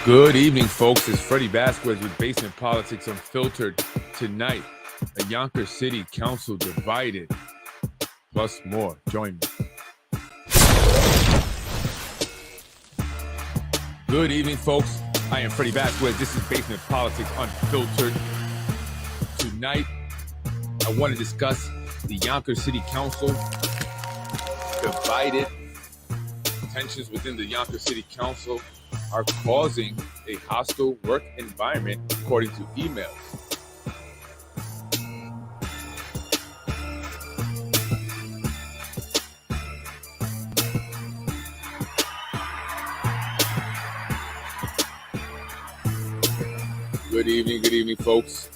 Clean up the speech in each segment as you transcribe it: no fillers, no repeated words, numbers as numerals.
Good evening, folks. It's Freddy Vazquez with Basement Politics Unfiltered. Tonight, a Yonkers City Council divided, plus more. Join me. Good evening, folks. I am Freddy Vazquez. This is Basement Politics Unfiltered. Tonight, I want to discuss the Yonkers City Council divided. Tensions within the Yonkers City Council are causing a hostile work environment, according to emails. Good evening, folks.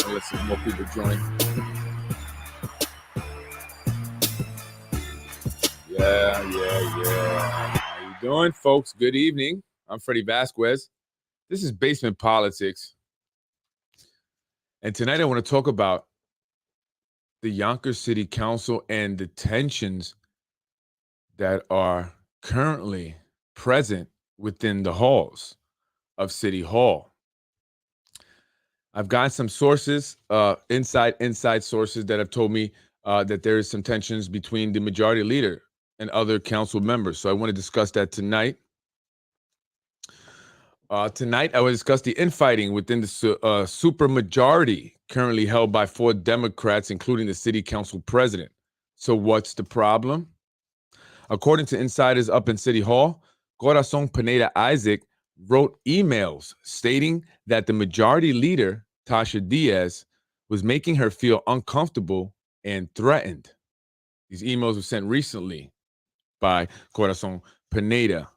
I'll let some more people join. Yeah. How you doing, folks? Good evening. I'm Freddy Vazquez. This is Basement Politics. And tonight I want to talk about the Yonkers City Council and the tensions that are currently present within the halls of City Hall. I've got some sources, inside sources that have told me that there is some tensions between the majority leader and other council members. So I want to discuss that tonight. Tonight, I will discuss the infighting within the supermajority currently held by 4 Democrats, including the city council president. So what's the problem? According to insiders up in City Hall, Corazon Pineda Isaac wrote emails stating that the majority leader, Tasha Diaz, was making her feel uncomfortable and threatened. These emails were sent recently by Corazon Pineda.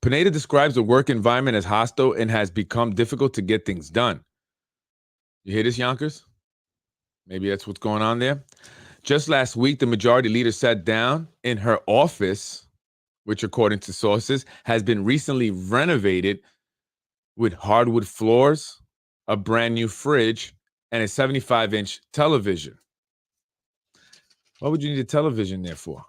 Pineda describes the work environment as hostile and has become difficult to get things done. You hear this, Yonkers? Maybe that's what's going on there. Just last week, the majority leader sat down in her office, which, according to sources, has been recently renovated with hardwood floors, a brand new fridge, and a 75-inch television. What would you need a television there for?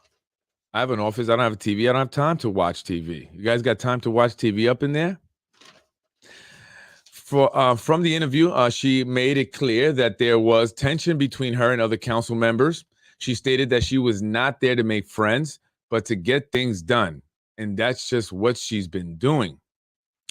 I have an office. I don't have a TV. I don't have time to watch TV. You guys got time to watch TV up in there? From the interview, she made it clear that there was tension between her and other council members. She stated that she was not there to make friends, but to get things done. And that's just what she's been doing,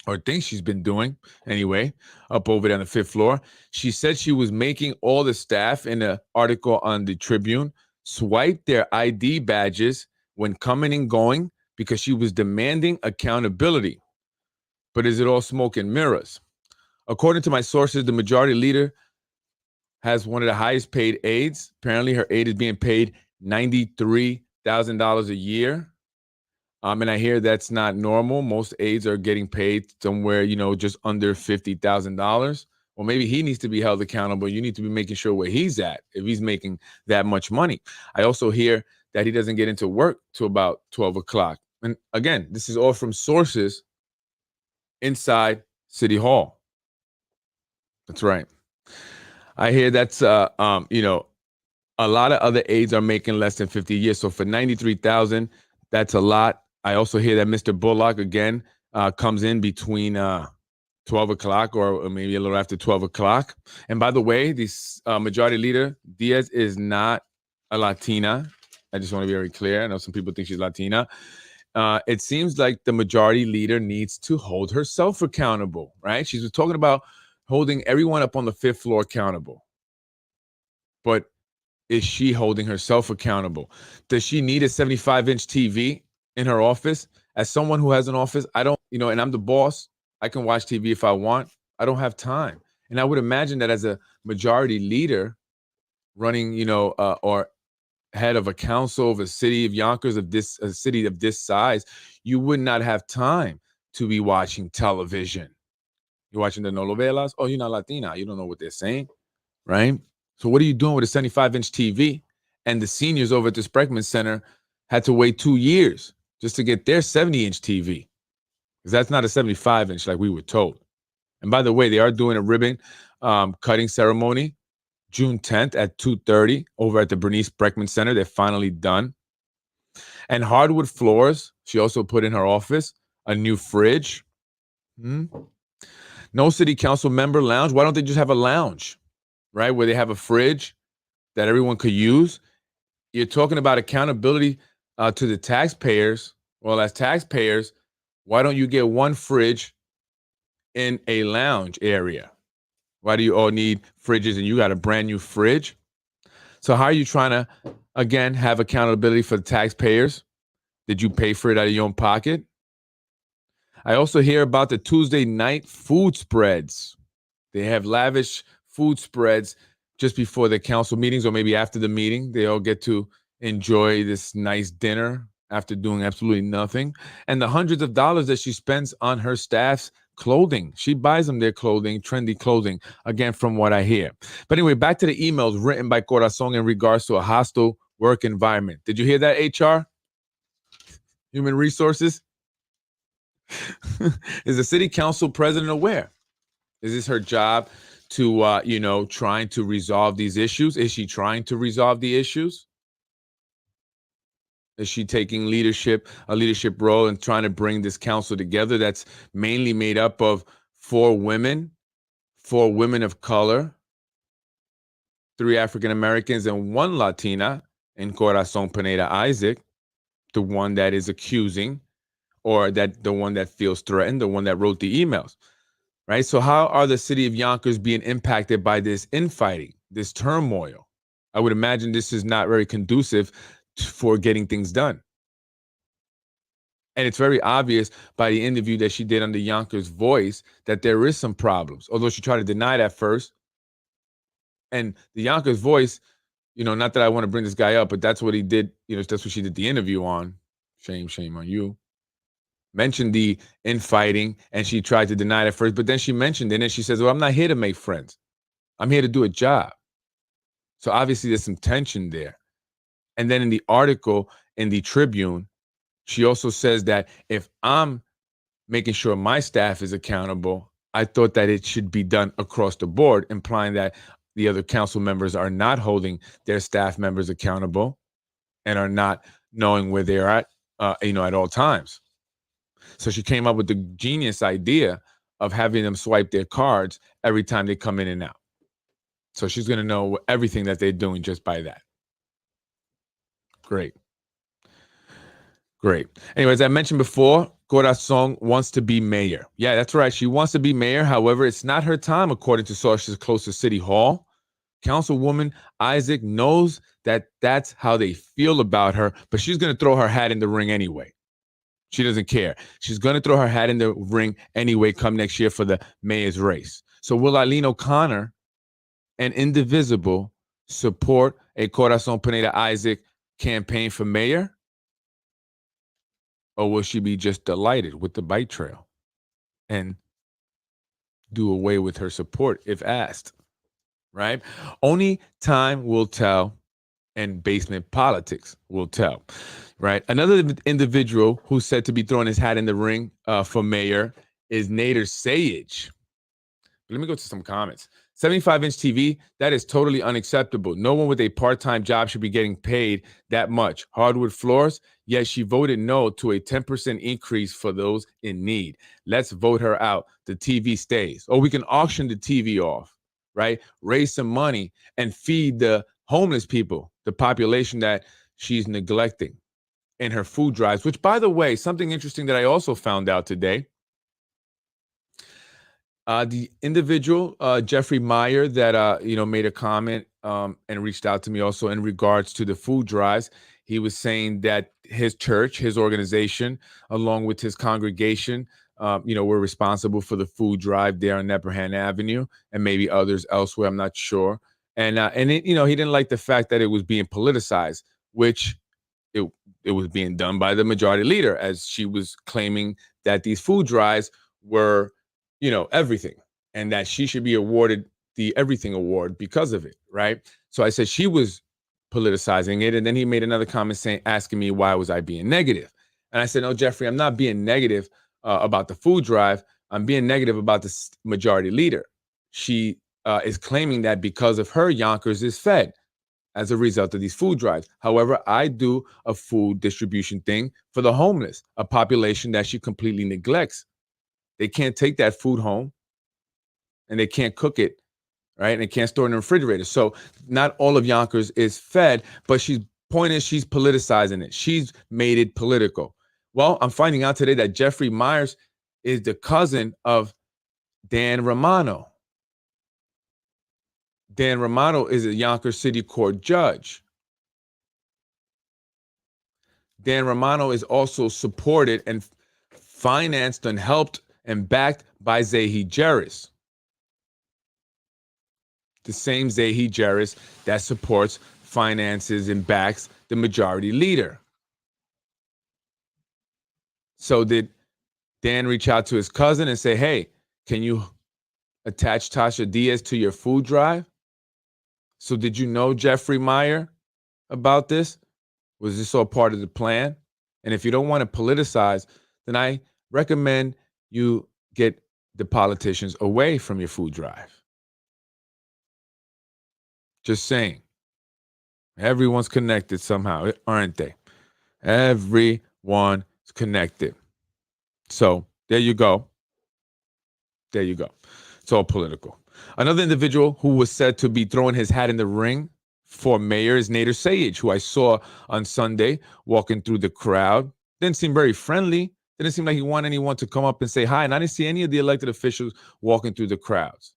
or thinks she's been doing anyway, up over there on the 5th floor. She said she was making all the staff in an article on the Tribune swipe their ID badges when coming and going because she was demanding accountability. But is it all smoke and mirrors? According to my sources, the majority leader has one of the highest paid aides. Apparently, her aide is being paid $93,000 a year. And I hear that's not normal. Most aides are getting paid somewhere, just under $50,000. Well, maybe he needs to be held accountable. You need to be making sure where he's at if he's making that much money. I also hear that he doesn't get into work till about 12 o'clock. And again, this is all from sources inside City Hall. That's right. I hear that's, a lot of other aides are making less than 50 a year. So for $93,000, that's a lot. I also hear that Mr. Bullock, again, comes in between 12 o'clock or maybe a little after 12 o'clock. And by the way, this majority leader, Diaz, is not a Latina. I just want to be very clear. I know some people think she's Latina. It seems like the majority leader needs to hold herself accountable, right? She's talking about holding everyone up on the 5th floor accountable. But is she holding herself accountable? Does she need a 75-inch TV in her office? As someone who has an office, I don't, and I'm the boss. I can watch TV if I want. I don't have time. And I would imagine that as a majority leader running, or head of a council of a city of Yonkers, a city of this size, you would not have time to be watching television. You're watching the novelas. Oh, you're not Latina. You don't know what they're saying, right? So what are you doing with a 75-inch TV? And the seniors over at the Spreckman Center had to wait 2 years just to get their 70-inch TV. Because that's not a 75-inch like we were told. And by the way, they are doing a ribbon cutting ceremony June 10th at 2:30 over at the Bernice Spreckman Center. They're finally done. And hardwood floors, she also put in her office, A new fridge? Hmm? No city council member lounge? Why don't they just have a lounge, right? Where they have a fridge that everyone could use. You're talking about accountability to the taxpayers. Well, as taxpayers, why don't you get one fridge in a lounge area? Why do you all need fridges and you got a brand new fridge? So how are you trying to, again, have accountability for the taxpayers? Did you pay for it out of your own pocket? I also hear about the Tuesday night food spreads. They have lavish food spreads just before the council meetings or maybe after the meeting. They all get to enjoy this nice dinner after doing absolutely nothing. And the hundreds of dollars that she spends on her staff's clothing. She buys them their clothing, trendy clothing, again, from what I hear. But anyway, back to the emails written by Corazon in regards to a hostile work environment. Did you hear that, HR? Human Resources? Is the city council president aware? Is this her job to, trying to resolve these issues? Is she trying to resolve the issues? Is she taking a leadership role and trying to bring this council together that's mainly made up of four women of color, 3 African Americans, and 1 Latina in Corazon Pineda Isaac, the one that is accusing, or the one that feels threatened, the one that wrote the emails, right? So how are the city of Yonkers being impacted by this infighting, this turmoil? I would imagine this is not very conducive for getting things done. And it's very obvious by the interview that she did on the Yonkers Voice that there is some problems, although she tried to deny that first. And the Yonkers Voice, not that I want to bring this guy up, but that's what he did. That's what she did the interview on. Shame on you. Mentioned the infighting, and she tried to deny it at first, but then she mentioned it, and she says, well, I'm not here to make friends. I'm here to do a job. So obviously there's some tension there. And then in the article in the Tribune, she also says that if I'm making sure my staff is accountable, I thought that it should be done across the board, implying that the other council members are not holding their staff members accountable and are not knowing where they're at, at all times. So she came up with the genius idea of having them swipe their cards every time they come in and out. So she's going to know everything that they're doing just by that. Great. Anyway, as I mentioned before, Corazon wants to be mayor. Yeah, that's right. She wants to be mayor. However, it's not her time, according to sources close to City Hall. Councilwoman Isaac knows that that's how they feel about her, but she's going to throw her hat in the ring anyway. She doesn't care. She's going to throw her hat in the ring anyway come next year for the mayor's race. So will Eileen O'Connor and Indivisible support a Corazon Pineda Isaac campaign for mayor? Or will she be just delighted with the bike trail and do away with her support if asked? Right? Only time will tell, and basement politics will tell. Right? Another individual who's said to be throwing his hat in the ring for mayor is Nader Sayage. Let me go to some comments. 75-inch TV, that is totally unacceptable. No one with a part-time job should be getting paid that much. Hardwood floors, yet she voted no to a 10% increase for those in need. Let's vote her out. The TV stays. Or we can auction the TV off, right? Raise some money and feed the homeless people, the population that she's neglecting in her food drives, which, by the way, something interesting that I also found out today. The individual, Jeffrey Meyer, that made a comment and reached out to me also in regards to the food drives. He was saying that his church, his organization, along with his congregation, were responsible for the food drive there on Nepperhan Avenue, and maybe others elsewhere. I'm not sure. And he didn't like the fact that it was being politicized, which it was being done by the majority leader, as she was claiming that these food drives were everything, and that she should be awarded the everything award because of it, right? So I said she was politicizing it, and then he made another comment asking me why was I being negative, and I said, no, Jeffrey, I'm not being negative about the food drive. I'm being negative about the majority leader. She is claiming that because of her, Yonkers is fed. as a result of these food drives. However, I do a food distribution thing for the homeless, a population that she completely neglects. They can't take that food home and they can't cook it, right? And they can't store it in the refrigerator. So not all of Yonkers is fed, but point is she's politicizing it. She's made it political. Well, I'm finding out today that Jeffrey Myers is the cousin of Dan Romano. Dan Romano is a Yonkers City Court judge. Dan Romano is also supported and financed and helped and backed by Zahi Jeris. The same Zahi Jeris that supports, finances, and backs the majority leader. So did Dan reach out to his cousin and say, hey, can you attach Tasha Diaz to your food drive? So did you know Jeffrey Meyer about this? Was this all part of the plan? And if you don't want to politicize, then I recommend you get the politicians away from your food drive. Just saying. Everyone's connected somehow, aren't they? Everyone's connected. So there you go. There you go. It's all political. Another individual who was said to be throwing his hat in the ring for mayor is Nader Sayegh, who I saw on Sunday walking through the crowd. Didn't seem very friendly. Didn't seem like he wanted anyone to come up and say hi. And I didn't see any of the elected officials walking through the crowds.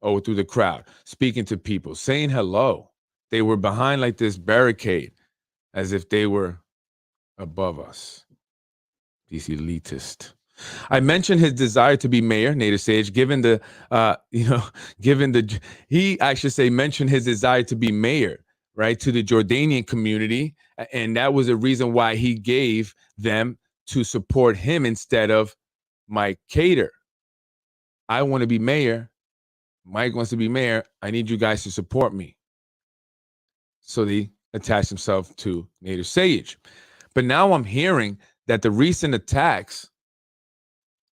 Oh, through the crowd, speaking to people, saying hello. They were behind like this barricade as if they were above us. These elitists. I mentioned his desire to be mayor, Nader Sayegh, mentioned his desire to be mayor, right, to the Jordanian community. And that was a reason why he gave them to support him instead of Mike Cater. I want to be mayor. Mike wants to be mayor. I need you guys to support me. So they attached himself to Nader Sayegh. But now I'm hearing that the recent attacks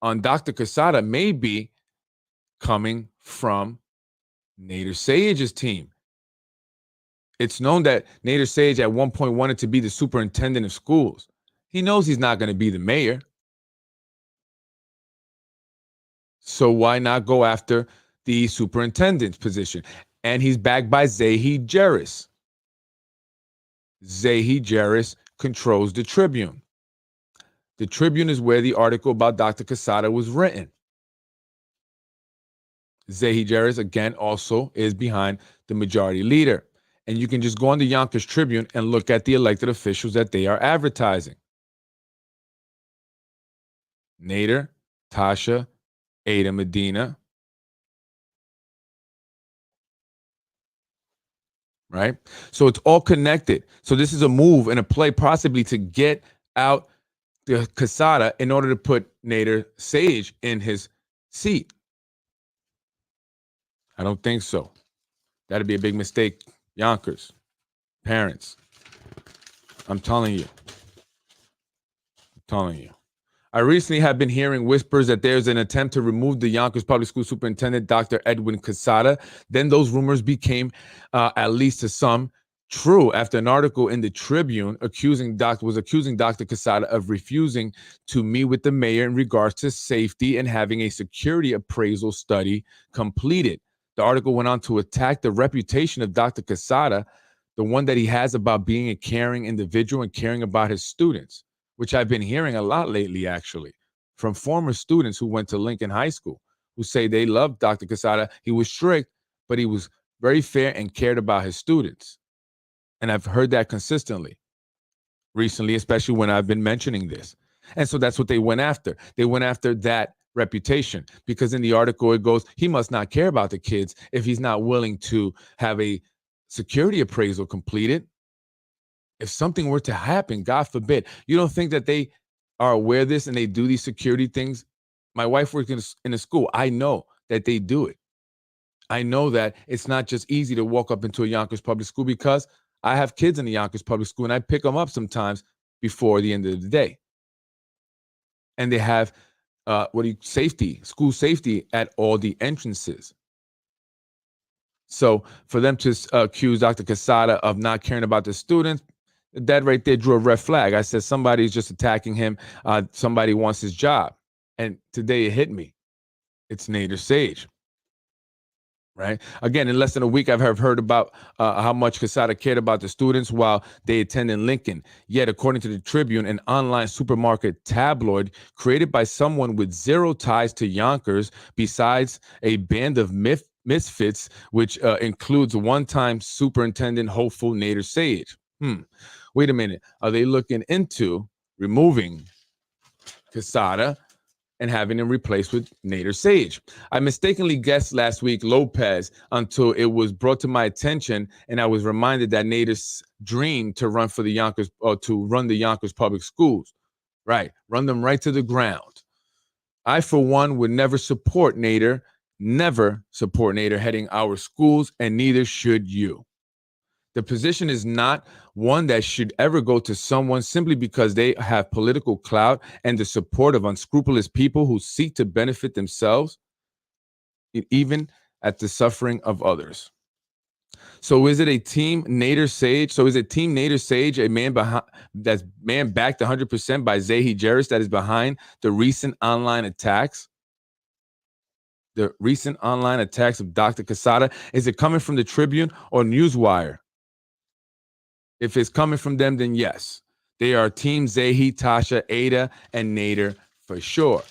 on Dr. Quesada may be coming from Nader Sayegh's team. It's known that Nader Sayegh at one point wanted to be the superintendent of schools. He knows he's not going to be the mayor. So why not go after the superintendent's position? And he's backed by Zahi Jeris. Zahi Jeris controls the Tribune. The Tribune is where the article about Dr. Quesada was written. Zahi Jeris, again, also is behind the majority leader. And you can just go on the Yonkers Tribune and look at the elected officials that they are advertising. Nader, Tasha, Ada Medina. Right? So it's all connected. So this is a move and a play possibly to get out the Quesada in order to put Nader Sayegh in his seat. I don't think so. That'd be a big mistake. Yonkers, parents, I'm telling you. I recently have been hearing whispers that there's an attempt to remove the Yonkers Public School Superintendent, Dr. Edwin Quesada. Then those rumors became, at least to some, true after an article in the Tribune was accusing Dr. Quesada of refusing to meet with the mayor in regards to safety and having a security appraisal study completed. The article went on to attack the reputation of Dr. Quesada, the one that he has about being a caring individual and caring about his students, which I've been hearing a lot lately, actually, from former students who went to Lincoln High School, who say they loved Dr. Quesada. He was strict, but he was very fair and cared about his students. And I've heard that consistently recently, especially when I've been mentioning this. And so that's what they went after. They went after that reputation, because in the article it goes, he must not care about the kids if he's not willing to have a security appraisal completed. If something were to happen, God forbid, you don't think that they are aware of this and they do these security things? My wife works in a school. I know that they do it. I know that it's not just easy to walk up into a Yonkers public school, because I have kids in the Yonkers public school and I pick them up sometimes before the end of the day. And they have school safety at all the entrances. So for them to accuse Dr. Quesada of not caring about the students, that right there drew a red flag. I said, somebody's just attacking him. Somebody wants his job. And today it hit me. It's Nader Sage. Right. Again, in less than a week, I've heard about how much Quesada cared about the students while they attended Lincoln. Yet, according to the Tribune, an online supermarket tabloid created by someone with zero ties to Yonkers, besides a band of misfits, which includes one-time superintendent hopeful Nader Sage. Wait a minute. Are they looking into removing Quesada and having him replaced with Nader Sage? I mistakenly guessed last week Lopez until it was brought to my attention, and I was reminded that Nader's dream to run for the Yonkers, or to run the Yonkers public schools, right? Run them right to the ground. I, for one, would never support Nader heading our schools, and neither should you. The position is not one that should ever go to someone simply because they have political clout and the support of unscrupulous people who seek to benefit themselves, even at the suffering of others. So is it a team Nader Sage? So is it team Nader Sage, a man behind that's man backed 100% by Zahi Jarris, that is behind the recent online attacks? The recent online attacks of Dr. Quesada? Is it coming from the Tribune or Newswire? If it's coming from them, then yes. They are Team Zahi, Tasha, Ada, and Nader for sure.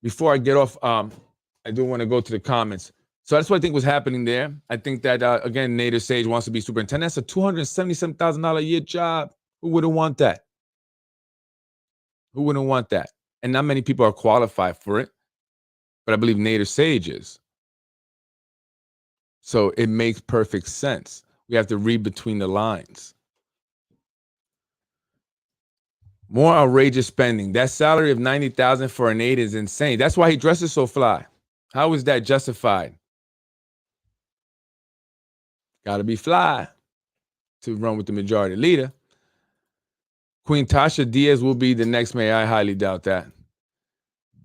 Before I get off, I do want to go to the comments. So that's what I think was happening there. I think that, again, Nader Sage wants to be superintendent. That's a $277,000 a year job. Who wouldn't want that? Who wouldn't want that? And not many people are qualified for it, but I believe Nader Sage is. So it makes perfect sense. We have to read between the lines. More outrageous spending. That salary of $90,000 for an aide is insane. That's why he dresses so fly. How is that justified? Got to be fly to run with the majority leader. Queen Tasha Diaz will be the next mayor. I highly doubt that.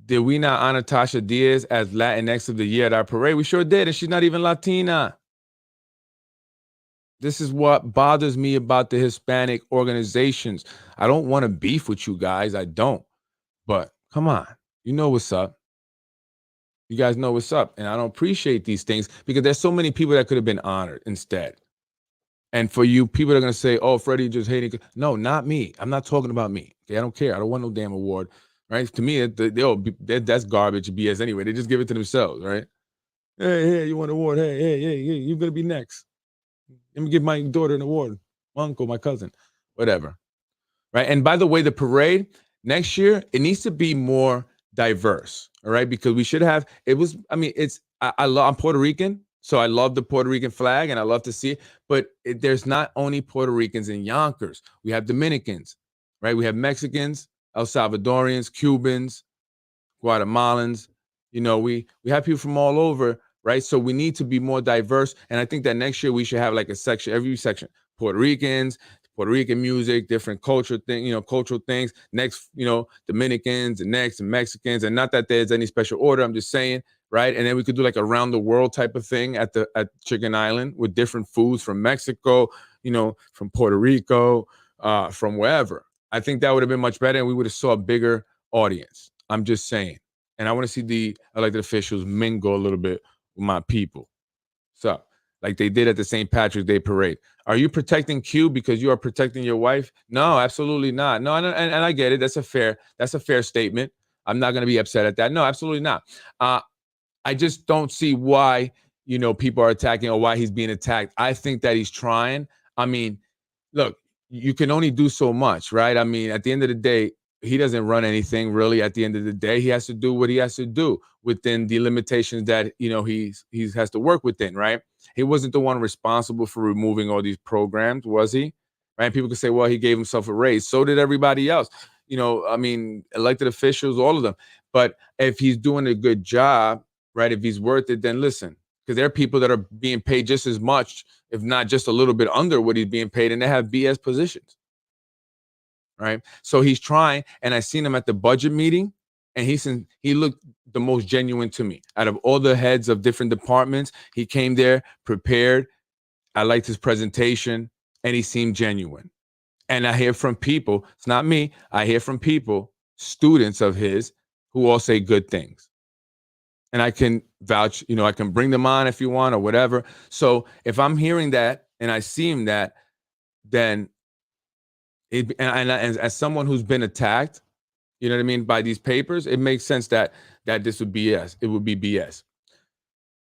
Did we not honor Tasha Diaz as Latinx of the year at our parade? We sure did, and she's not even Latina. This is what bothers me about the Hispanic organizations. I don't want to beef with you guys. I don't. But come on. You know what's up. You guys know what's up. And I don't appreciate these things because there's so many people that could have been honored instead. And for you, people are going to say, oh, Freddie just hating. No, not me. I'm not talking about me. Okay, I don't care. I don't want no damn award. Right? To me, that's garbage BS anyway. They just give it to themselves, right? Hey, you want an award? Hey, you're going to be next. Let me give my daughter an award. My uncle, my cousin, whatever. Right? And by the way, the parade next year, it needs to be more diverse. All right? Because we should have, I'm Puerto Rican. So I love the Puerto Rican flag and I love to see it. But there's not only Puerto Ricans in Yonkers. We have Dominicans, right? We have Mexicans, El Salvadorians, Cubans, Guatemalans. You know, we have people from all over, right? So we need to be more diverse. And I think that next year we should have like a section, every section, Puerto Ricans, Puerto Rican music, different cultural things. Next, Dominicans and next and Mexicans. And not that there's any special order. I'm just saying, right? And then we could do like a around the world type of thing at Chicken Island with different foods from Mexico, from Puerto Rico, from wherever. I think that would have been much better and we would have saw a bigger audience. I'm just saying. And I want to see the elected officials mingle a little bit with my people. So, like they did at the St. Patrick's Day parade. Are you protecting Q because you are protecting your wife? No, absolutely not. No, and I get it. That's a fair statement. I'm not going to be upset at that. No, absolutely not. I just don't see why, people are attacking or why he's being attacked. I think that he's trying. I mean, look, you can only do so much, right? I mean, at the end of the day, he doesn't run anything really. At the end of the day, he has to do what he has to do within the limitations that, he has to work within, right? He wasn't the one responsible for removing all these programs, was he? Right? People could say, well, he gave himself a raise. So did everybody else. Elected officials, all of them. But if he's doing a good job, right, if he's worth it, then listen, because there are people that are being paid just as much, if not just a little bit under what he's being paid, and they have BS positions. Right. So he's trying. And I seen him at the budget meeting and he looked the most genuine to me out of all the heads of different departments. He came there prepared. I liked his presentation, and he seemed genuine. And I hear from people, it's not me, I hear from people, students of his, who all say good things. And I can vouch, I can bring them on if you want or whatever. So if I'm hearing that and I see him that, then and as someone who's been attacked, you know what I mean, by these papers, it makes sense that this would be BS. It would be BS.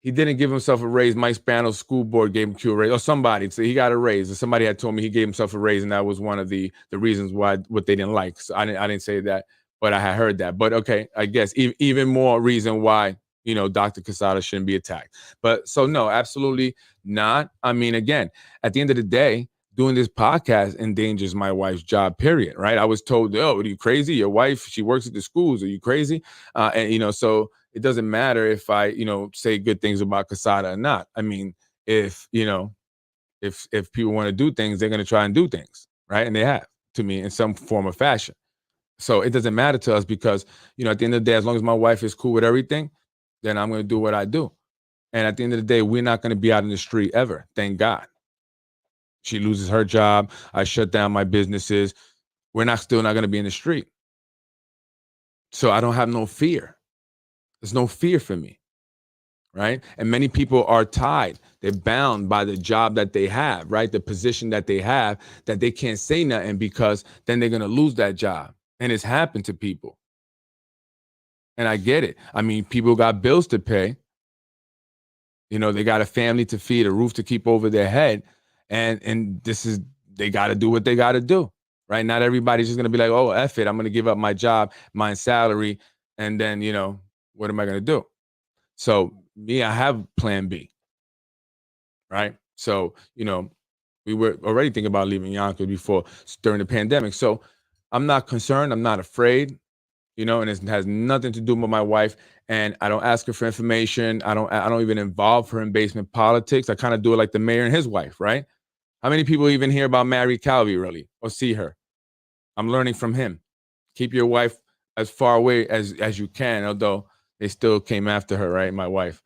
He didn't give himself a raise. Mike Spano's school board gave him a raise, or somebody. So he got a raise. Or somebody had told me he gave himself a raise, and that was one of the reasons why what they didn't like. So I didn't say that, but I had heard that. But okay, I guess even more reason why Dr. Quesada shouldn't be attacked. But so no, absolutely not. I mean, again, at the end of the day, doing this podcast endangers my wife's job. Period. Right? I was told, "Oh, are you crazy? Your wife, she works at the schools. Are you crazy?" And so it doesn't matter if I, say good things about Quesada or not. I mean, if people want to do things, they're going to try and do things, right? And they have, to me, in some form or fashion. So it doesn't matter to us because, at the end of the day, as long as my wife is cool with everything, then I'm going to do what I do. And at the end of the day, we're not going to be out in the street ever. Thank God. She loses her job. I shut down my businesses. We're still not going to be in the street. So I don't have no fear. There's no fear for me, right? And many people are tied. They're bound by the job that they have, right? The position that they have, that they can't say nothing because then they're going to lose that job. And it's happened to people. And I get it. I mean, people got bills to pay. They got a family to feed, a roof to keep over their head. And they got to do what they got to do, right? Not everybody's just going to be like, oh, F it, I'm going to give up my job, my salary, and then, what am I going to do? So me, I have plan B, right? So, we were already thinking about leaving Yonkers during the pandemic. So I'm not concerned. I'm not afraid, and it has nothing to do with my wife. And I don't ask her for information. I don't even involve her in basement politics. I kind of do it like the mayor and his wife, right? How many people even hear about Mary Calvi really or see her? I'm learning from him. Keep your wife as far away as you can, although they still came after her, right? My wife.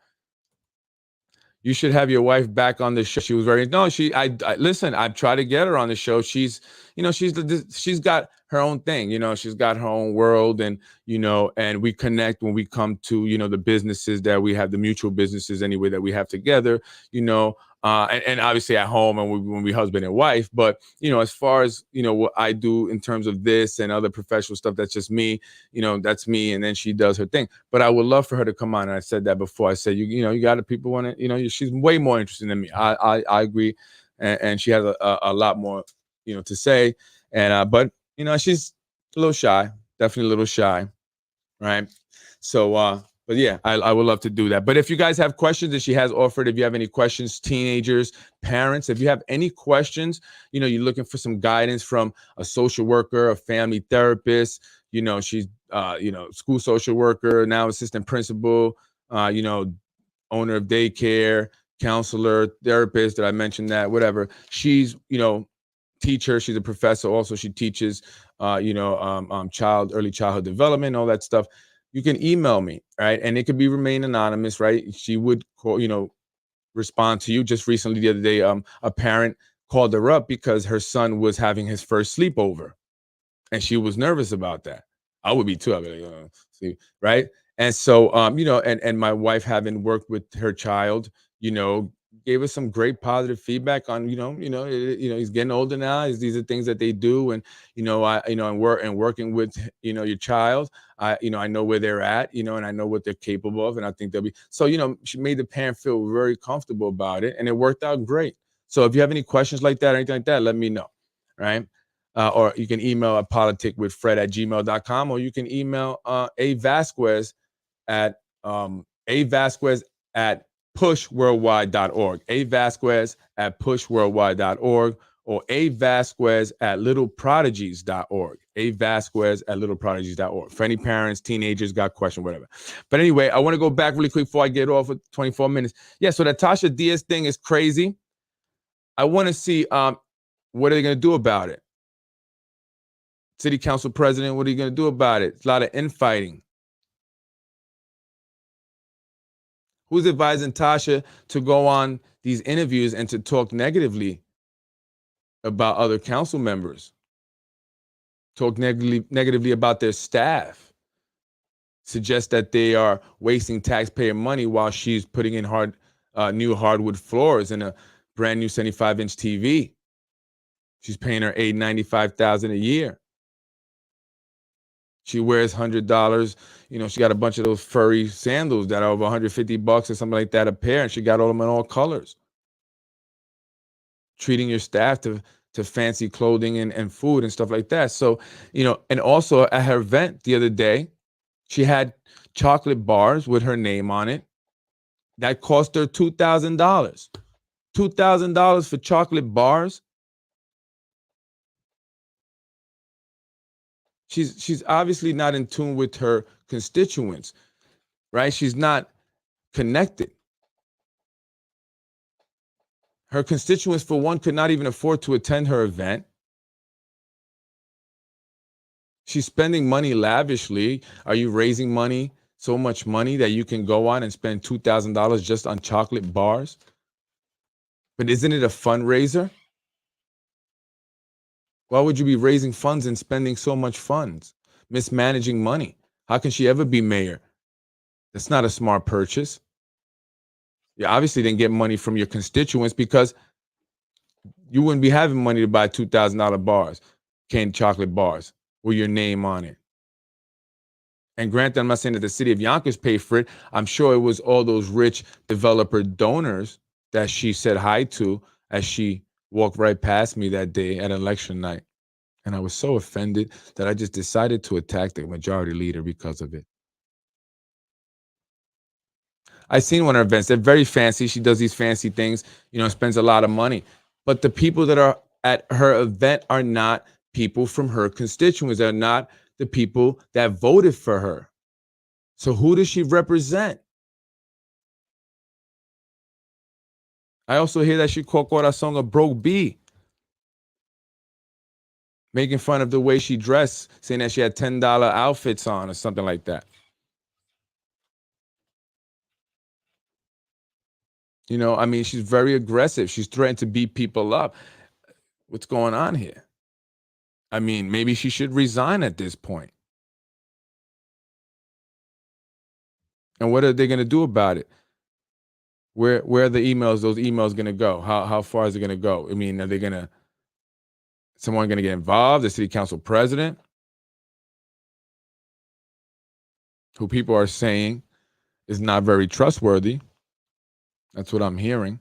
You should have your wife back on the show. She was I listen, I've tried to get her on the show. She's got her own thing, she's got her own world, and and we connect when we come to the businesses that we have, the mutual businesses anyway that we have together, and obviously at home and when we husband and wife. But as far as what I do in terms of this and other professional stuff, that's just me. That's me, and then she does her thing. But I would love for her to come on. And I said that before. I said you got to, people want to, she's way more interesting than me. I agree, and she has a lot more to say. And but she's a little shy, definitely a little shy, right? So but yeah, I would love to do that. But if you guys have questions that she has offered, if you have any questions, teenagers, parents, if you have any questions, you're looking for some guidance from a social worker, a family therapist, she's school social worker, now assistant principal, owner of daycare, counselor, therapist, did I mention that? Whatever. She's, teacher, she's a professor also. She teaches early childhood development, all that stuff. You can email me, right? And it could remain anonymous, right? She would call, respond to you. Just recently, the other day, a parent called her up because her son was having his first sleepover, and she was nervous about that. I would be too. I'd be like, see, right? And so, and my wife, having worked with her child, gave us some great positive feedback on, he's getting older now. These are things that they do, and and working with your child, I know where they're at, and I know what they're capable of, and I think they'll be so. She made the parent feel very comfortable about it, and it worked out great. So if you have any questions like that or anything like that, let me know, right? Or you can email at politicwithfred@gmail.com, or you can email a Vazquez at pushworldwide.org, a Vazquez at pushworldwide.org, or a Vazquez at littleprodigies.org, a Vazquez at littleprodigies.org. For any parents, teenagers, got questions, whatever. But anyway, I want to go back really quick before I get off with 24 minutes. Yeah, so that Tasha Diaz thing is crazy. I want to see what are they going to do about it? City council president, what are you going to do about it? It's a lot of infighting. Who's advising Tasha to go on these interviews and to talk negatively about other council members, talk negatively about their staff, suggest that they are wasting taxpayer money while she's putting in new hardwood floors and a brand new 75-inch TV. She's paying her $895,000 a year. She wears $100. She got a bunch of those furry sandals that are over $150 or something like that a pair, and she got all of them in all colors. Treating your staff to fancy clothing and food and stuff like that. So, and also at her event the other day, she had chocolate bars with her name on it. That cost her $2,000. $2,000 for chocolate bars. She's obviously not in tune with her constituents, right? She's not connected. Her constituents, for one, could not even afford to attend her event. She's spending money lavishly. Are you raising money, so much money that you can go on and spend $2,000 just on chocolate bars? But isn't it a fundraiser? Why would you be raising funds and spending so much funds, mismanaging money? How can she ever be mayor? That's not a smart purchase. You obviously didn't get money from your constituents because you wouldn't be having money to buy $2,000 bars, canned chocolate bars with your name on it. And granted, I'm not saying that the city of Yonkers paid for it. I'm sure it was all those rich developer donors that she said hi to as she walked right past me that day at election night. And I was so offended that I just decided to attack the majority leader because of it. I've seen one of her events. They're very fancy. She does these fancy things, spends a lot of money. But the people that are at her event are not people from her constituents. They're not the people that voted for her. So who does she represent? I also hear that she called Corazon a broke bee, making fun of the way she dressed, saying that she had $10 outfits on or something like that. She's very aggressive. She's threatened to beat people up. What's going on here? Maybe she should resign at this point. And what are they going to do about it? Where are the emails? Those emails going to go? How far is it going to go? Are someone going to get involved? The city council president, who people are saying is not very trustworthy. That's what I'm hearing.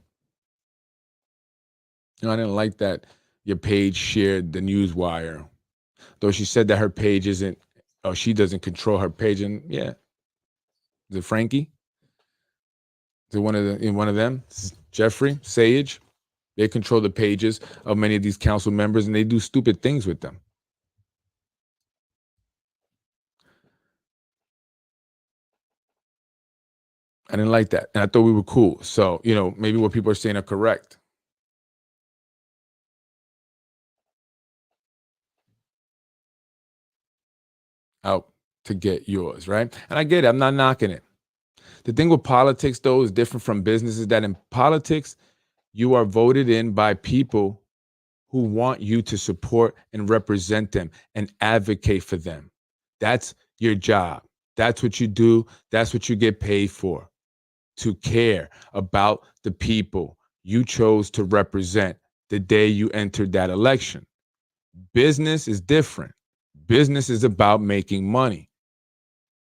I didn't like that your page shared the news wire, though she said that her page isn't. Oh, she doesn't control her page, and yeah, is it Frankie? Is it one of them? Jeffrey Sage? They control the pages of many of these council members, and they do stupid things with them. I didn't like that, and I thought we were cool. So maybe what people are saying are correct. Out to get yours, right? And I get it. I'm not knocking it. The thing with politics, though, is different from business, is that in politics, you are voted in by people who want you to support and represent them and advocate for them. That's your job. That's what you do. That's what you get paid for, to care about the people you chose to represent the day you entered that election. Business is different. Business is about making money.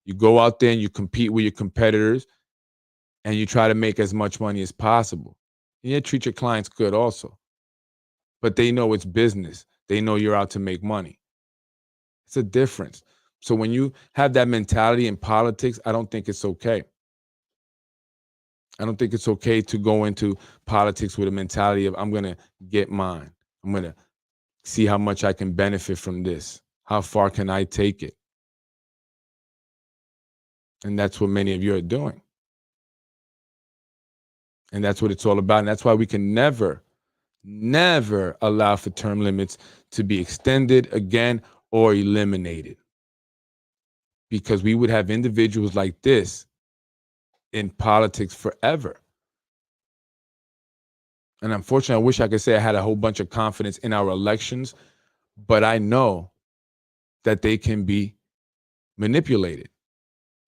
You go out there and you compete with your competitors and you try to make as much money as possible. And you treat your clients good also. But they know it's business. They know you're out to make money. It's a difference. So when you have that mentality in politics, I don't think it's okay. I don't think it's okay to go into politics with a mentality of, I'm going to get mine. I'm going to see how much I can benefit from this. How far can I take it? And that's what many of you are doing. And that's what it's all about. And that's why we can never allow for term limits to be extended again or eliminated. Because we would have individuals like this in politics forever. And unfortunately, I wish I could say I had a whole bunch of confidence in our elections, but I know that they can be manipulated.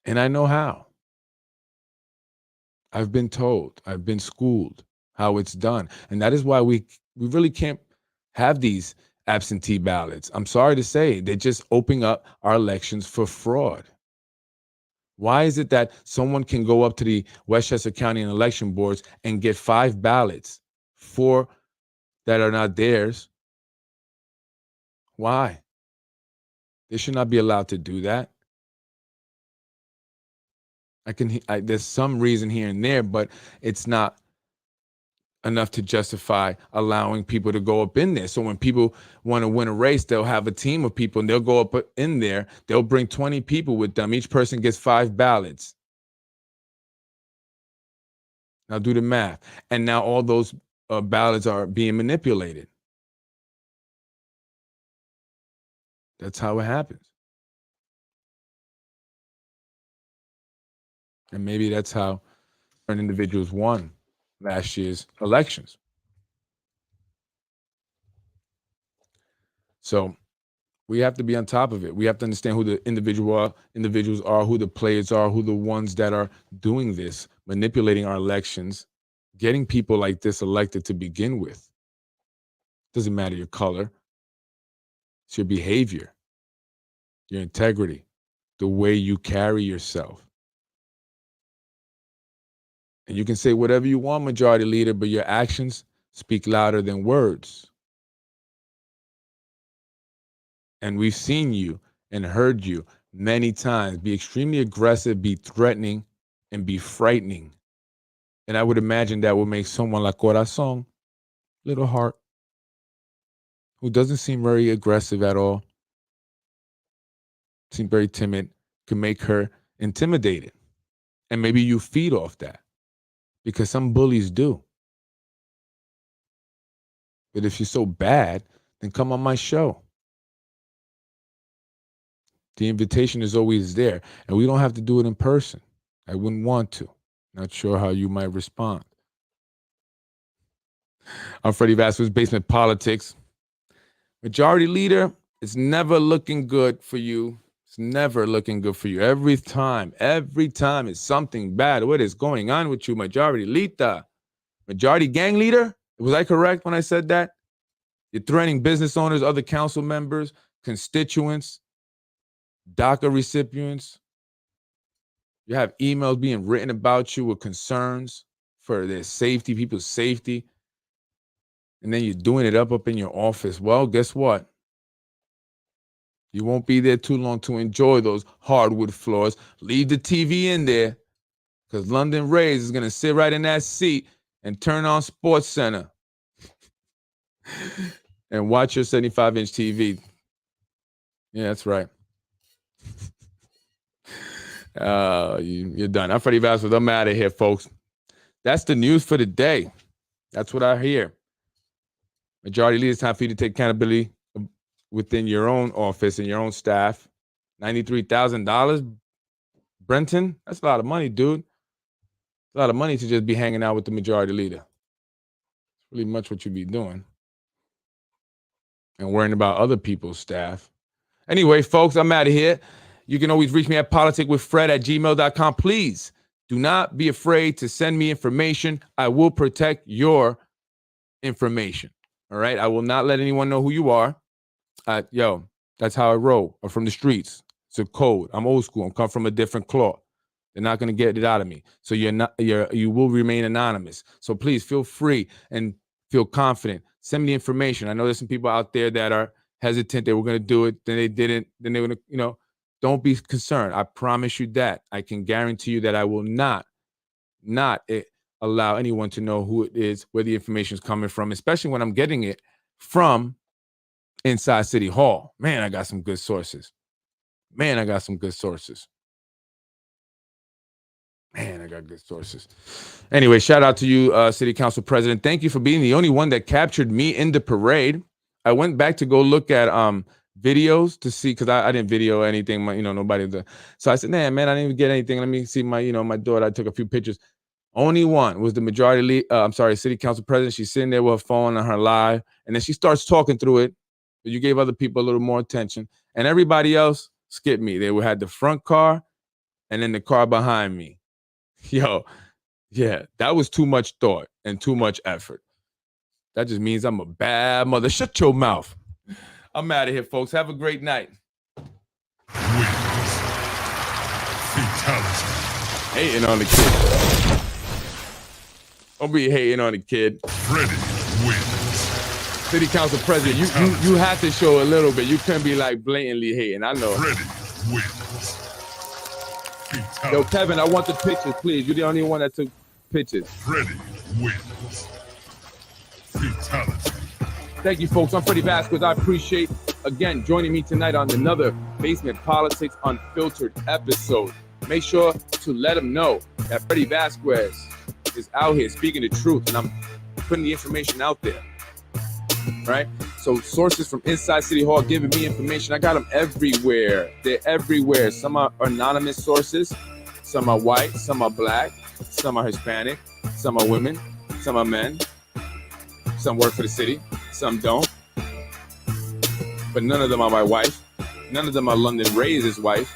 And I know how. I've been told, I've been schooled how it's done. And that is why we really can't have these absentee ballots. I'm sorry to say, they're just opening up our elections for fraud. Why is it that someone can go up to the Westchester County and election boards and get 5 ballots, 4 that are not theirs? Why? They should not be allowed to do that. There's some reason here and there, but it's not enough to justify allowing people to go up in there. So when people want to win a race, they'll have a team of people and they'll go up in there. They'll bring 20 people with them. Each person gets 5 ballots. Now do the math. And now all those ballots are being manipulated. That's how it happens. And maybe that's how certain individuals won last year's elections. So we have to be on top of it. We have to understand who the individuals are, who the players are, who the ones that are doing this, manipulating our elections, getting people like this elected to begin with. Doesn't matter your color. It's your behavior, your integrity, the way you carry yourself. And you can say whatever you want, majority leader, but your actions speak louder than words. And we've seen you and heard you many times be extremely aggressive, be threatening, and be frightening. And I would imagine that would make someone like Corazon, little heart, who doesn't seem very aggressive at all, seem very timid, can make her intimidated. And maybe you feed off that because some bullies do. But if you're so bad, then come on my show. The invitation is always there, and we don't have to do it in person. I wouldn't want to. Not sure how you might respond. I'm Freddy Vazquez, Basement Politics. Majority leader, it's never looking good for you. It's never looking good for you. Every time it's something bad. What is going on with you, majority leader? Majority gang leader? Was I correct when I said that? You're threatening business owners, other council members, constituents, DACA recipients. You have emails being written about you with concerns for their safety, people's safety. And then you're doing it up in your office. Well, guess what? You won't be there too long to enjoy those hardwood floors. Leave the TV in there because London Rays is going to sit right in that seat and turn on Sports Center and watch your 75-inch TV. Yeah, that's right. You're done. I'm Freddy Vazquez. I'm out of here, folks. That's the news for the day. That's what I hear. Majority leader, it's time for you to take accountability within your own office and your own staff. $93,000, Brenton? That's a lot of money, dude. It's a lot of money to just be hanging out with the majority leader. It's really much what you be doing. And worrying about other people's staff. Anyway, folks, I'm out of here. You can always reach me at politicwithfred@gmail.com. Please do not be afraid to send me information. I will protect your information. All right? I will not let anyone know who you are. That's how I roll. I'm from the streets. It's a code. I'm old school. I'm come from a different cloth. They're not going to get it out of me. So you will remain anonymous. So please feel free and feel confident. Send me the information. I know there's some people out there that are hesitant. They were going to do it. Then they didn't. Then they were going to, don't be concerned. I promise you that. I can guarantee you that I will not allow anyone to know who it is, where the information is coming from, especially when I'm getting it from inside City Hall. Man, I got some good sources. Man, I got good sources. Anyway, shout out to you, City Council President. Thank you for being the only one that captured me in the parade. I went back to go look at videos to see, because I didn't video anything. Nobody did. So I said, nah, man, I didn't even get anything. Let me see my daughter. I took a few pictures. Only one was the city council president. She's sitting there with her phone on her live, and then she starts talking through it. But you gave other people a little more attention, and everybody else skipped me. They had the front car, and then the car behind me. Yo, yeah, that was too much thought and too much effort. That just means I'm a bad mother. Shut your mouth. I'm out of here, folks. Have a great night. Wins. Fatality. Hating on the kid. Don't be hating on the kid. Freddy wins. City council president, you have to show a little bit. You couldn't be like blatantly hating. I know. Freddy wins. Fatality. Yo, Kevin, I want the pictures, please. You're the only one that took pictures. Freddy wins. Fatality. Thank you, folks. I'm Freddy Vazquez. I appreciate, again, joining me tonight on another Basement Politics Unfiltered episode. Make sure to let them know that Freddy Vazquez is out here speaking the truth, and I'm putting the information out there, right? So sources from inside City Hall giving me information. I got them everywhere. They're everywhere. Some are anonymous sources. Some are white. Some are black. Some are Hispanic. Some are women. Some are men. Some work for the city. Some don't. But none of them are my wife. None of them are London Ray's wife.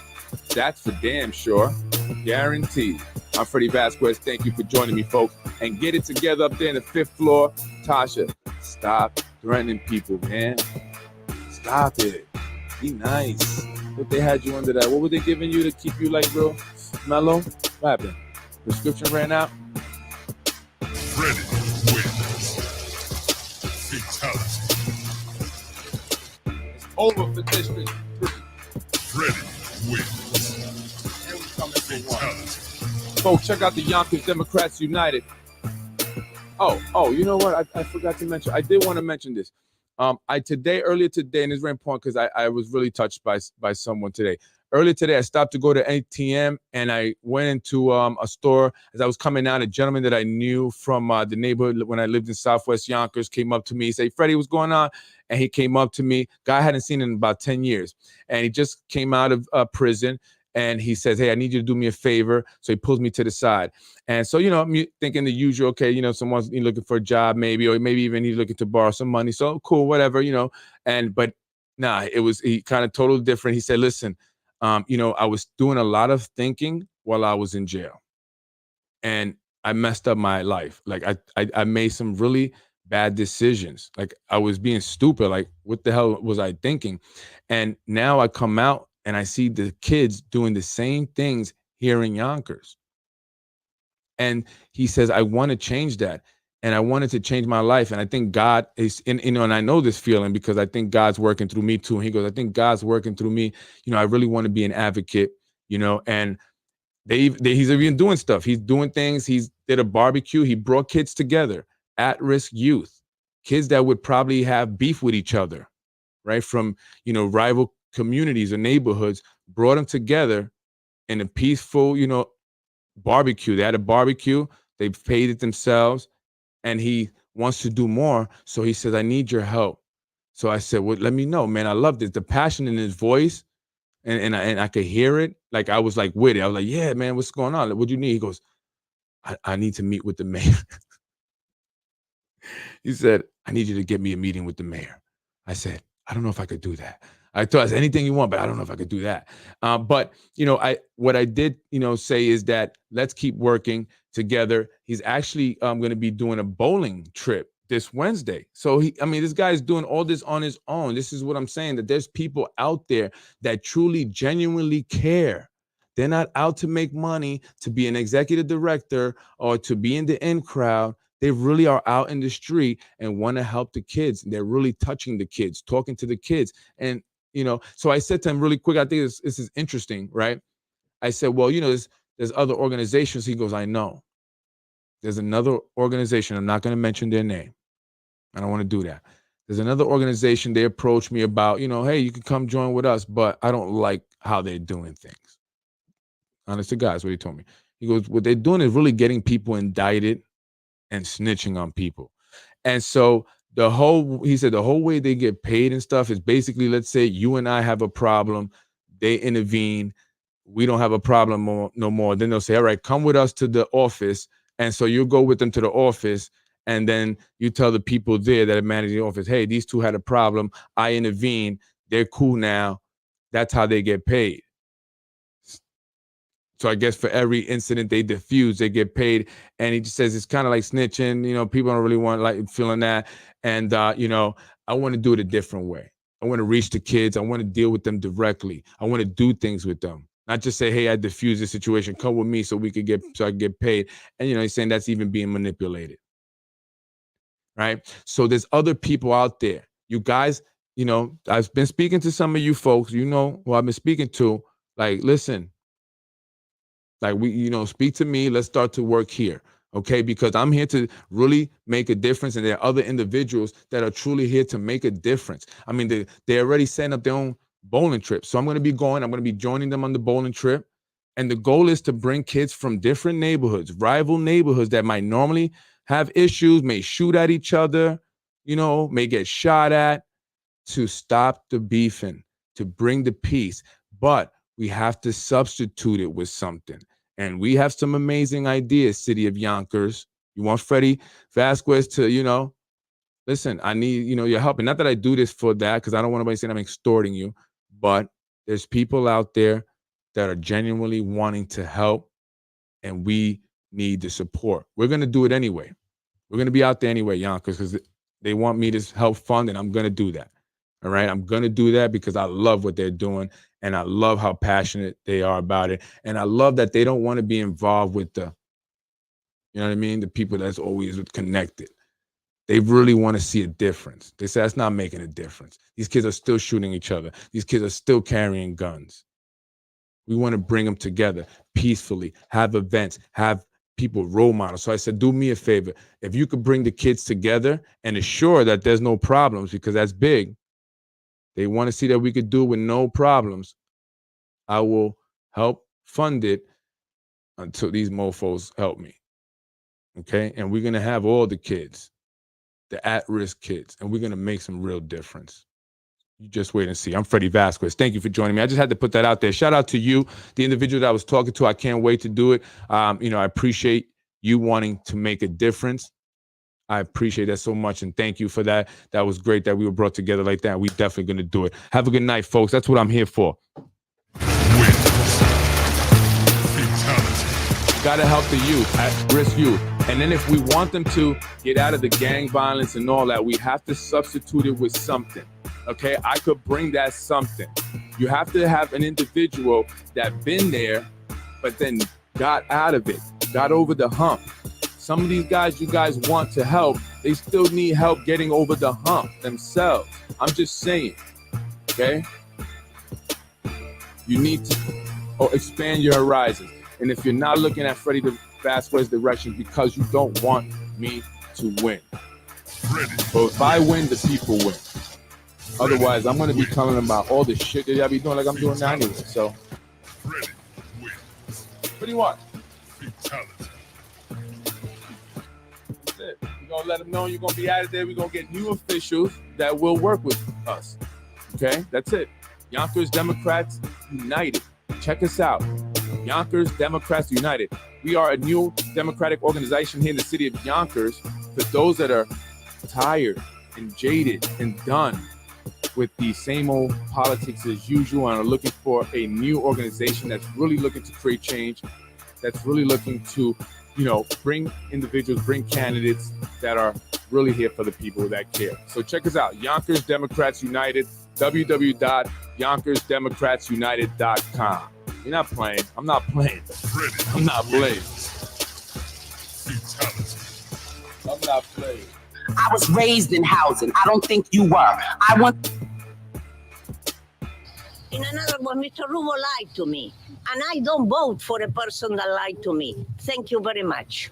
That's for damn sure. Guaranteed. I'm Freddy Vazquez. Thank you for joining me, folks. And get it together up there in the 5th floor. Tasha, stop threatening people, man. Stop it. Be nice. What they had you under that? What were they giving you to keep you like real mellow? What happened? Prescription ran out? Freddy wins. Fatality. It's over for District 3. Freddy wins. And we coming for one. Fatality. Folks, check out the Yonkers Democrats United. Oh, you know what? I forgot to mention. I did want to mention this. Earlier today, and it's very important because I was really touched by someone today. Earlier today, I stopped to go to ATM, and I went into a store. As I was coming out, a gentleman that I knew from the neighborhood when I lived in Southwest Yonkers came up to me. He said, "Freddie, what's going on?" And he came up to me. Guy I hadn't seen in about 10 years. And he just came out of prison. And he says, "Hey, I need you to do me a favor." So he pulls me to the side. And so, I'm thinking the usual, okay, someone's looking for a job maybe, or maybe even he's looking to borrow some money. So cool, whatever, but nah, he kind of totally different. He said, "Listen, I was doing a lot of thinking while I was in jail. And I messed up my life. Like I made some really bad decisions. Like I was being stupid. Like what the hell was I thinking? And now I come out and I see the kids doing the same things here in Yonkers." And he says, "I want to change that. And I wanted to change my life. And I think God is, and I know this feeling because I think God's working through me too." And he goes, "I think God's working through me. I really want to be an advocate, and he's even doing stuff. He's doing things. He's did a barbecue. He brought kids together, at-risk youth, kids that would probably have beef with each other, right? From, rival communities or neighborhoods, brought them together in a peaceful, barbecue. They had a barbecue. They paid it themselves. And he wants to do more. So he says, "I need your help." So I said, "Well, let me know, man. I love this." The passion in his voice, and I could hear it. Like I was like with it. I was like, "Yeah, man, what's going on? What do you need?" He goes, I need to meet with the mayor." He said, "I need you to get me a meeting with the mayor." I said, "I don't know if I could do that." I told us anything you want, but I don't know if I could do that. But what I did, say is that let's keep working together. He's actually going to be doing a bowling trip this Wednesday. So this guy is doing all this on his own. This is what I'm saying, that there's people out there that truly, genuinely care. They're not out to make money, to be an executive director, or to be in the in crowd. They really are out in the street and want to help the kids. They're really touching the kids, talking to the kids. And, so I said to him really quick, I think this is interesting, right? I said, "Well, there's other organizations." He goes, "I know. There's another organization. I'm not going to mention their name. I don't want to do that. There's another organization. They approached me about, hey, you can come join with us, but I don't like how they're doing things." Honest to God, that's what he told me. He goes, "What they're doing is really getting people indicted and snitching on people." And so he said the whole way they get paid and stuff is basically, let's say you and I have a problem, they intervene, we don't have a problem no more. Then they'll say, all right, come with us to the office. And so you go with them to the office, and then you tell the people there that are managing the office, hey, these two had a problem. I intervened. They're cool now. That's how they get paid. So I guess for every incident they diffuse, they get paid. And he just says it's kind of like snitching. You know, people don't really want like feeling that. And, you know, I want to do it a different way. I want to reach the kids. I want to deal with them directly. I want to do things with them. Not just say, hey, I diffused the situation. Come with me so I can get paid. And, you know, he's saying that's even being manipulated. Right. So there's other people out there. You guys, you know, I've been speaking to some of you folks, you know, who I've been speaking to. Like, listen, like speak to me. Let's start to work here. Okay. Because I'm here to really make a difference. And there are other individuals that are truly here to make a difference. I mean, they already setting up their own bowling trip. So I'm going to be joining them on the bowling trip. And the goal is to bring kids from different neighborhoods, rival neighborhoods that might normally have issues, may shoot at each other, you know, may get shot at, to stop the beefing, to bring the peace. But we have to substitute it with something. And we have some amazing ideas, City of Yonkers. You want Freddy Vazquez to, you know, listen, I need, you know, your help. And not that I do this for that, because I don't want anybody saying I'm extorting you, but there's people out there that are genuinely wanting to help, and we need the support. We're going to do it anyway. We're going to be out there anyway, Yonkers, because they want me to help fund, and I'm going to do that. All right. I'm going to do that because I love what they're doing, and I love how passionate they are about it. And I love that they don't want to be involved with the, you know what I mean? The people that's always connected. They really want to see a difference. They say that's not making a difference. These kids are still shooting each other. These kids are still carrying guns. We want to bring them together peacefully, have events, have people role models. So I said, do me a favor. If you could bring the kids together and assure that there's no problems, because that's big. They want to see that we could do it with no problems. I will help fund it until these mofos help me. Okay? And we're going to have all the kids, the at-risk kids, and we're going to make some real difference. You just wait and see. I'm Freddy Vazquez. Thank you for joining me. I just had to put that out there. Shout out to you, the individual that I was talking to. I can't wait to do it. You know, I appreciate you wanting to make a difference. I appreciate that so much, and thank you for that. That was great that we were brought together like that. We definitely going to do it. Have a good night, folks. That's what I'm here for. Got to help the youth, at-risk youth. And then if we want them to get out of the gang violence and all that, we have to substitute it with something. Okay, I could bring that something. You have to have an individual that been there, but then got out of it, got over the hump. Some of these guys you guys want to help, they still need help getting over the hump themselves. I'm just saying, okay? You need to expand your horizons. And if you're not looking at Freddy Vazquez's direction because you don't want me to win. But if I win, the people win. Otherwise, I'm going to be telling them about all the shit that y'all be doing like I'm doing now anyway. So, what do you want? That's it. We're going to let them know you're going to be out of there. We're going to get new officials that will work with us. Okay? That's it. Yonkers Democrats United. Check us out. Yonkers Democrats United. We are a new democratic organization here in the city of Yonkers for those that are tired and jaded and done with the same old politics as usual and are looking for a new organization that's really looking to create change, that's really looking to, you know, bring individuals, bring candidates that are really here for the people that care. So check us out, Yonkers Democrats United, www.yonkersdemocratsunited.com. You're not playing. I'm not playing. I'm not playing. I'm not playing. I was raised in housing. I don't think you were. I want. In another one, Mr. Rubo lied to me. And I don't vote for a person that lied to me. Thank you very much.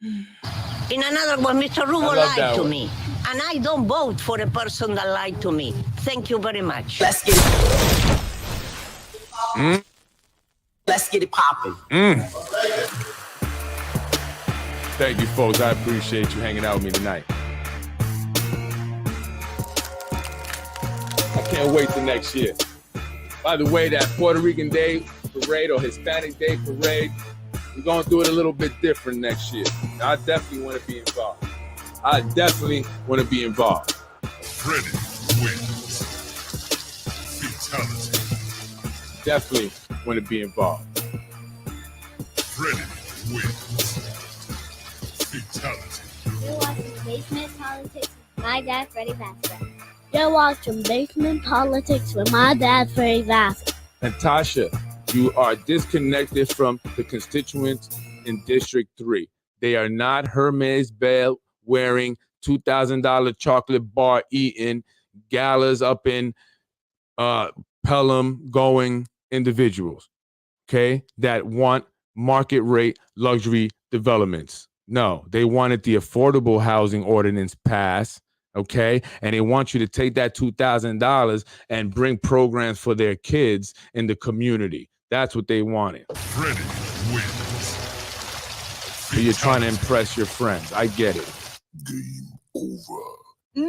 In another one, Mr. Rubo lied to me. And I don't vote for a person that lied to me. Thank you very much. Let's get it. Let's get it popping. Thank you, folks. I appreciate you hanging out with me tonight. I can't wait till next year. By the way, that Puerto Rican Day Parade or Hispanic Day Parade, we're going to do it a little bit different next year. I definitely want to be involved. Freddy wins. Fatality. Definitely want to be involved. Freddy wins. Fatality. You're watching Basement Politics with my dad, Freddy Vazquez. You're watching Basement Politics with my dad, Freddy Vazquez. And Tasha, you are disconnected from the constituents in District 3. They are not Hermes belt wearing, $2,000 chocolate bar eating, galas up in Pelham going individuals, okay, that want market rate luxury developments. No, they wanted the affordable housing ordinance passed, okay, and they want you to take that $2,000 and bring programs for their kids in the community. That's what they wanted. Freddy wins. So you're trying to impress your friends. I get it. Game over.